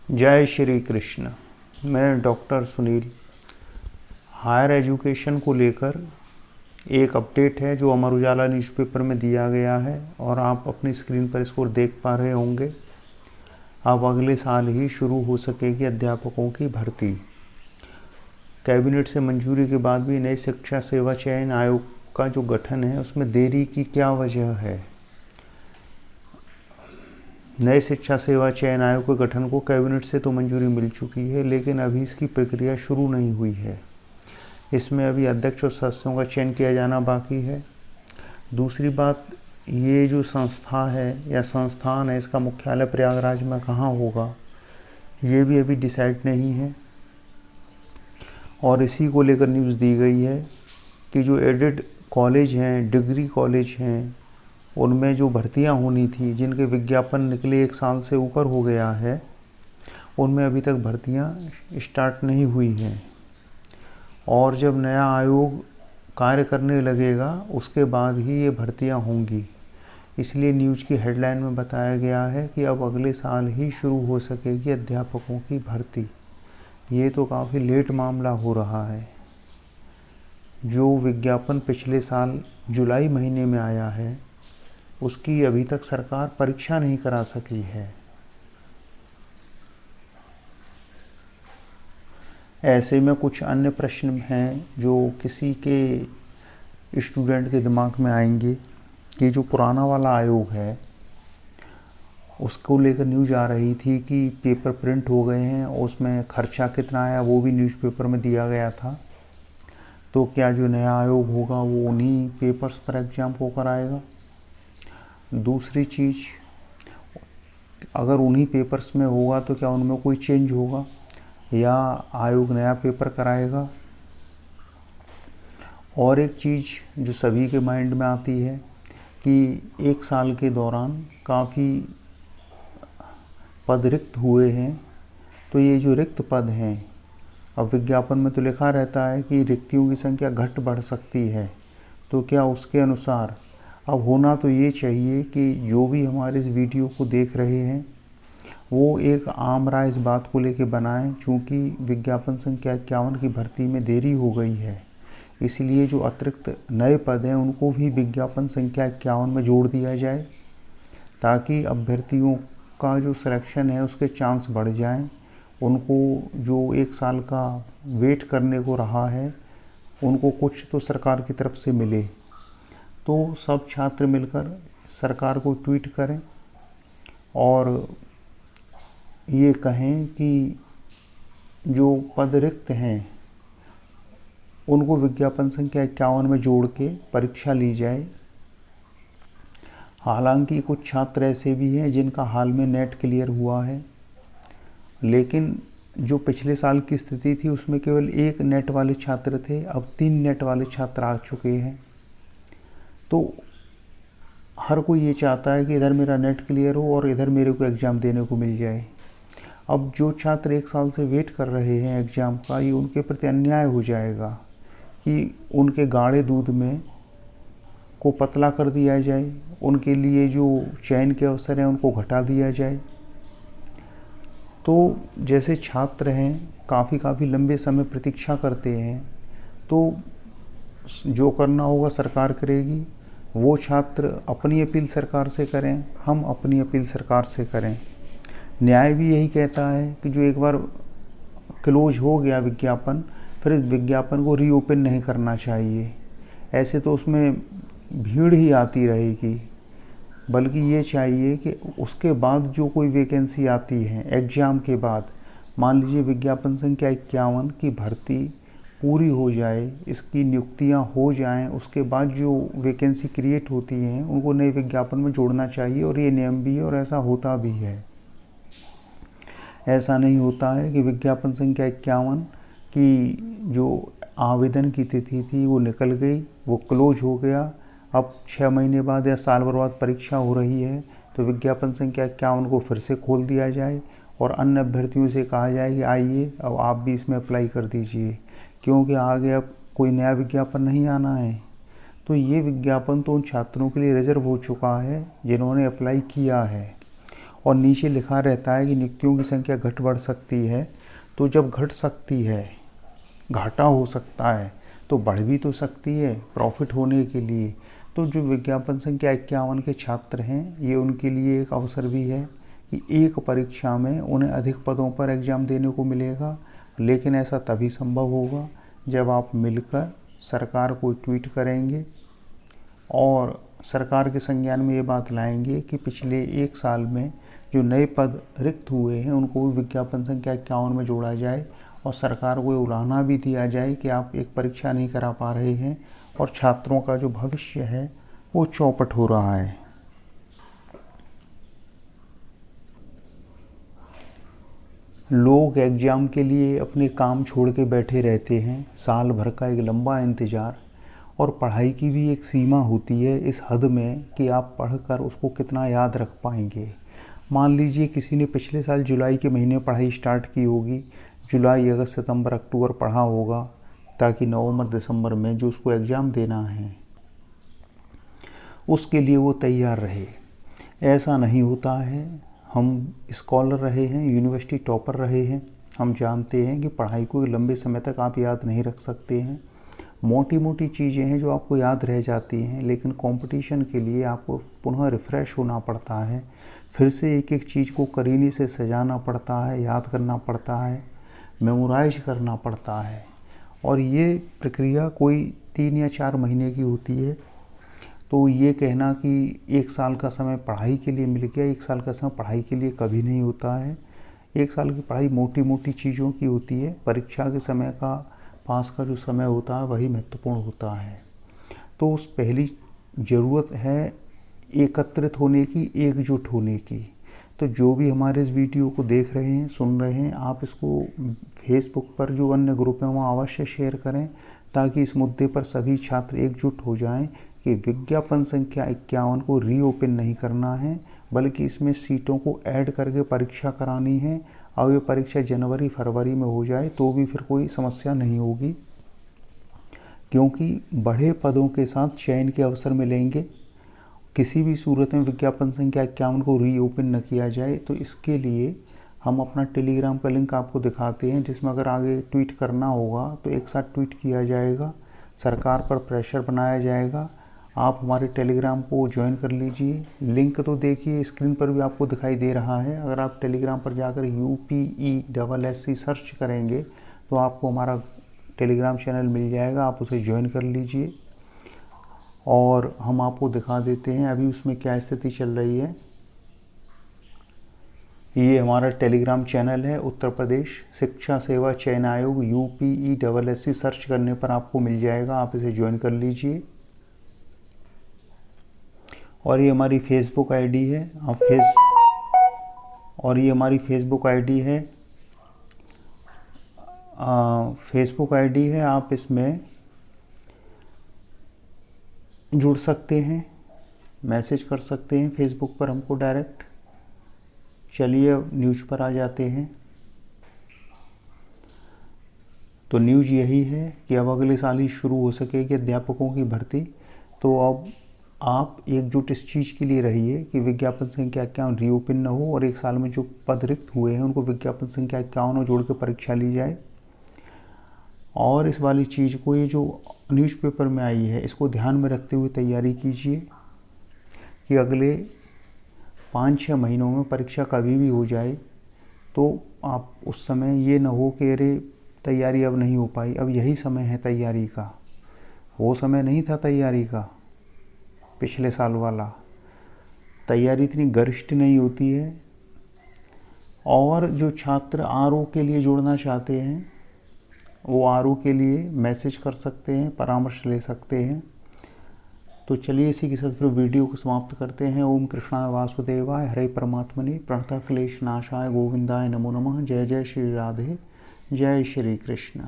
जय श्री कृष्ण। मैं doctor Sunil. Higher education को लेकर एक अपडेट है जो अमर उजाला न्यूज़पेपर में दिया गया है और आप अपनी स्क्रीन पर इसको देख पा रहे होंगे। अब अगले साल ही शुरू हो सकेगी अध्यापकों की भर्ती। कैबिनेट से मंजूरी के बाद भी नई शिक्षा सेवा चयन आयोग का जो गठन है उसमें देरी की क्या वजह है। नए शिक्षा सेवा चयन आयोग के गठन को कैबिनेट से तो मंजूरी मिल चुकी है, लेकिन अभी इसकी प्रक्रिया शुरू नहीं हुई है। इसमें अभी अध्यक्ष और सदस्यों का चयन किया जाना बाकी है। दूसरी बात, ये जो संस्था है या संस्थान है, इसका मुख्यालय प्रयागराज में कहाँ होगा ये भी अभी डिसाइड नहीं है। और इसी को लेकर न्यूज़ दी गई है कि जो एडेड कॉलेज हैं, डिग्री कॉलेज हैं, उनमें जो भर्तियां होनी थी, जिनके विज्ञापन निकले 1 साल से ऊपर हो गया है, उनमें अभी तक भर्तियां स्टार्ट नहीं हुई हैं। और जब नया आयोग कार्य करने लगेगा उसके बाद ही ये भर्तियां होंगी। इसलिए न्यूज़ की हेडलाइन में बताया गया है कि अब अगले साल ही शुरू हो सकेगी अध्यापकों की भर्ती। ये तो काफ़ी लेट मामला हो रहा है। जो विज्ञापन पिछले साल जुलाई महीने में आया है उसकी अभी तक सरकार परीक्षा नहीं करा सकी है। ऐसे में कुछ अन्य प्रश्न हैं जो किसी के स्टूडेंट के दिमाग में आएंगे कि जो पुराना वाला आयोग है उसको लेकर न्यूज़ आ रही थी कि पेपर प्रिंट हो गए हैं, उसमें खर्चा कितना आया वो भी न्यूज़पेपर में दिया गया था। तो क्या जो नया आयोग होगा वो उन्हीं पेपर्स पर एग्ज़ाम को कराएगा? दूसरी चीज़, अगर उन्हीं पेपर्स में होगा तो क्या उनमें कोई चेंज होगा या आयोग नया पेपर कराएगा? और एक चीज़ जो सभी के माइंड में आती है कि 1 साल के दौरान काफ़ी पद रिक्त हुए हैं, तो ये जो रिक्त पद हैं, अब विज्ञापन में तो लिखा रहता है कि रिक्तियों की संख्या घट बढ़ सकती है, तो क्या उसके अनुसार अब होना तो ये चाहिए कि जो भी हमारे इस वीडियो को देख रहे हैं वो एक आम राय इस बात को लेके बनाएं, चूँकि विज्ञापन संख्या 51 की भर्ती में देरी हो गई है, इसलिए जो अतिरिक्त नए पद हैं उनको भी विज्ञापन संख्या 51 में जोड़ दिया जाए, ताकि अभ्यर्थियों का जो सिलेक्शन है उसके चांस बढ़ जाएं। उनको जो 1 साल का वेट करने को रहा है उनको कुछ तो सरकार की तरफ से मिले। तो सब छात्र मिलकर सरकार को ट्वीट करें और ये कहें कि जो पद रिक्त हैं उनको विज्ञापन संख्या 51 में जोड़ के परीक्षा ली जाए। हालांकि कुछ छात्र ऐसे भी हैं जिनका हाल में नेट क्लियर हुआ है, लेकिन जो पिछले साल की स्थिति थी उसमें केवल 1 नेट वाले छात्र थे, अब 3 नेट वाले छात्र आ चुके हैं। तो हर कोई ये चाहता है कि इधर मेरा नेट क्लियर हो और इधर मेरे को एग्ज़ाम देने को मिल जाए। अब जो छात्र 1 साल से वेट कर रहे हैं एग्ज़ाम का, ये उनके प्रति अन्याय हो जाएगा कि उनके गाढ़े दूध में को पतला कर दिया जाए, उनके लिए जो चयन के अवसर हैं उनको घटा दिया जाए। तो जैसे छात्र हैं काफ़ी लंबे समय प्रतीक्षा करते हैं, तो जो करना होगा सरकार करेगी। वो छात्र अपनी अपील सरकार से करें, हम अपनी अपील सरकार से करें। न्याय भी यही कहता है कि जो एक बार क्लोज हो गया विज्ञापन, फिर इस विज्ञापन को रीओपन नहीं करना चाहिए। ऐसे तो उसमें भीड़ ही आती रहेगी, बल्कि ये चाहिए कि उसके बाद जो कोई वैकेंसी आती है एग्ज़ाम के बाद, मान लीजिए विज्ञापन संख्या 51 की भर्ती पूरी हो जाए, इसकी नियुक्तियां हो जाएं, उसके बाद जो वैकेंसी क्रिएट होती हैं उनको नए विज्ञापन में जोड़ना चाहिए। और ये नियम भी है और ऐसा होता भी है। ऐसा नहीं होता है कि विज्ञापन संख्या 51 की जो आवेदन की तिथि थी वो निकल गई, वो क्लोज हो गया, अब 6 महीने बाद या साल भर बाद परीक्षा हो रही है तो विज्ञापन संख्या 51 को फिर से खोल दिया जाए और अन्य अभ्यर्थियों से कहा जाए कि आइए अब आप भी इसमें अप्लाई कर दीजिए, क्योंकि आगे अब कोई नया विज्ञापन नहीं आना है। तो ये विज्ञापन तो उन छात्रों के लिए रिजर्व हो चुका है जिन्होंने अप्लाई किया है। और नीचे लिखा रहता है कि नियुक्तियों की संख्या घट बढ़ सकती है। तो जब घट सकती है, घाटा हो सकता है, तो बढ़ भी तो सकती है प्रॉफिट होने के लिए। तो जो विज्ञापन संख्या 51 के छात्र हैं, ये उनके लिए एक अवसर भी है कि एक परीक्षा में उन्हें अधिक पदों पर एग्ज़ाम देने को मिलेगा। लेकिन ऐसा तभी संभव होगा जब आप मिलकर सरकार को ट्वीट करेंगे और सरकार के संज्ञान में ये बात लाएंगे कि पिछले 1 साल में जो नए पद रिक्त हुए हैं उनको विज्ञापन संख्या 51 में जोड़ा जाए और सरकार को उलाहना भी दिया जाए कि आप एक परीक्षा नहीं करा पा रहे हैं और छात्रों का जो भविष्य है वो चौपट हो रहा है। लोग एग्ज़ाम के लिए अपने काम छोड़ के बैठे रहते हैं, साल भर का एक लंबा इंतज़ार, और पढ़ाई की भी एक सीमा होती है इस हद में कि आप पढ़कर उसको कितना याद रख पाएंगे। मान लीजिए किसी ने पिछले साल जुलाई के महीने पढ़ाई स्टार्ट की होगी, जुलाई, अगस्त, सितंबर, अक्टूबर पढ़ा होगा ताकि नवंबर, दिसंबर में जो उसको एग्ज़ाम देना है उसके लिए वो तैयार रहे। ऐसा नहीं होता है। हम स्कॉलर रहे हैं, यूनिवर्सिटी टॉपर रहे हैं, हम जानते हैं कि पढ़ाई को लंबे समय तक आप याद नहीं रख सकते हैं। मोटी मोटी चीज़ें हैं जो आपको याद रह जाती हैं, लेकिन कंपटीशन के लिए आपको पुनः रिफ़्रेश होना पड़ता है, फिर से एक एक चीज़ को करीने से सजाना पड़ता है, याद करना पड़ता है, मेमोराइज करना पड़ता है। और ये प्रक्रिया कोई 3 या 4 महीने की होती है। तो ये कहना कि 1 साल का समय पढ़ाई के लिए मिल गया, 1 साल का समय पढ़ाई के लिए कभी नहीं होता है। 1 साल की पढ़ाई मोटी मोटी चीज़ों की होती है। परीक्षा के समय का, पास का जो समय होता है वही महत्वपूर्ण होता है। तो उस पहली ज़रूरत है एकत्रित होने की, एकजुट होने की। तो जो भी हमारे इस वीडियो को देख रहे हैं, सुन रहे हैं, आप इसको फेसबुक पर जो अन्य ग्रुप हैं वहाँ अवश्य शेयर करें ताकि इस मुद्दे पर सभी छात्र एकजुट हो जाएं कि विज्ञापन संख्या 51 को रीओपन नहीं करना है, बल्कि इसमें सीटों को ऐड करके परीक्षा करानी है। और ये परीक्षा जनवरी फरवरी में हो जाए तो भी फिर कोई समस्या नहीं होगी, क्योंकि बढ़े पदों के साथ चयन के अवसर मिलेंगे। किसी भी सूरत में विज्ञापन संख्या 51 को रीओपन न किया जाए। तो इसके लिए हम अपना टेलीग्राम का लिंक आपको दिखाते हैं, जिसमें अगर आगे ट्वीट करना होगा तो एक साथ ट्वीट किया जाएगा, सरकार पर प्रेशर बनाया जाएगा। आप हमारे टेलीग्राम को ज्वाइन कर लीजिए। लिंक तो देखिए स्क्रीन पर भी आपको दिखाई दे रहा है। अगर आप टेलीग्राम पर जाकर UPESSC सर्च करेंगे तो आपको हमारा टेलीग्राम चैनल मिल जाएगा, आप उसे ज्वाइन कर लीजिए। और हम आपको दिखा देते हैं अभी उसमें क्या स्थिति चल रही है। ये हमारा टेलीग्राम चैनल है, उत्तर प्रदेश शिक्षा सेवा चयन आयोग UPESSC सर्च करने पर आपको मिल जाएगा, आप इसे ज्वाइन कर लीजिए। और ये हमारी फेसबुक आईडी है, ये हमारी फेसबुक आईडी है, आप इसमें जुड़ सकते हैं, मैसेज कर सकते हैं फेसबुक पर हमको डायरेक्ट। चलिए अब न्यूज़ पर आ जाते हैं। तो न्यूज़ यही है कि अब अगले साल ही शुरू हो सकेगी अध्यापकों की भर्ती। तो अब आप एकजुट इस चीज़ के लिए रहिए कि विज्ञापन संख्या 51 रीओपन न हो और 1 साल में जो पद रिक्त हुए हैं उनको विज्ञापन संख्या 51 में जोड़ के परीक्षा ली जाए। और इस वाली चीज़ को, ये जो न्यूज़पेपर में आई है, इसको ध्यान में रखते हुए तैयारी कीजिए कि अगले 5-6 महीनों में परीक्षा कभी भी हो जाए तो आप उस समय ये ना हो कि अरे तैयारी अब नहीं हो पाई। अब यही समय है तैयारी का, वो समय नहीं था तैयारी का पिछले साल वाला। तैयारी इतनी गरिष्ठ नहीं होती है। और जो छात्र RO के लिए जुड़ना चाहते हैं वो RO के लिए मैसेज कर सकते हैं, परामर्श ले सकते हैं। तो चलिए इसी के साथ फिर वीडियो को समाप्त करते हैं। ओम कृष्णाय वासुदेवाय हरे परमात्मने प्रणतः क्लेश नाशाय गोविंदाय नमो नमः। जय जय श्री राधे, जय श्री कृष्ण।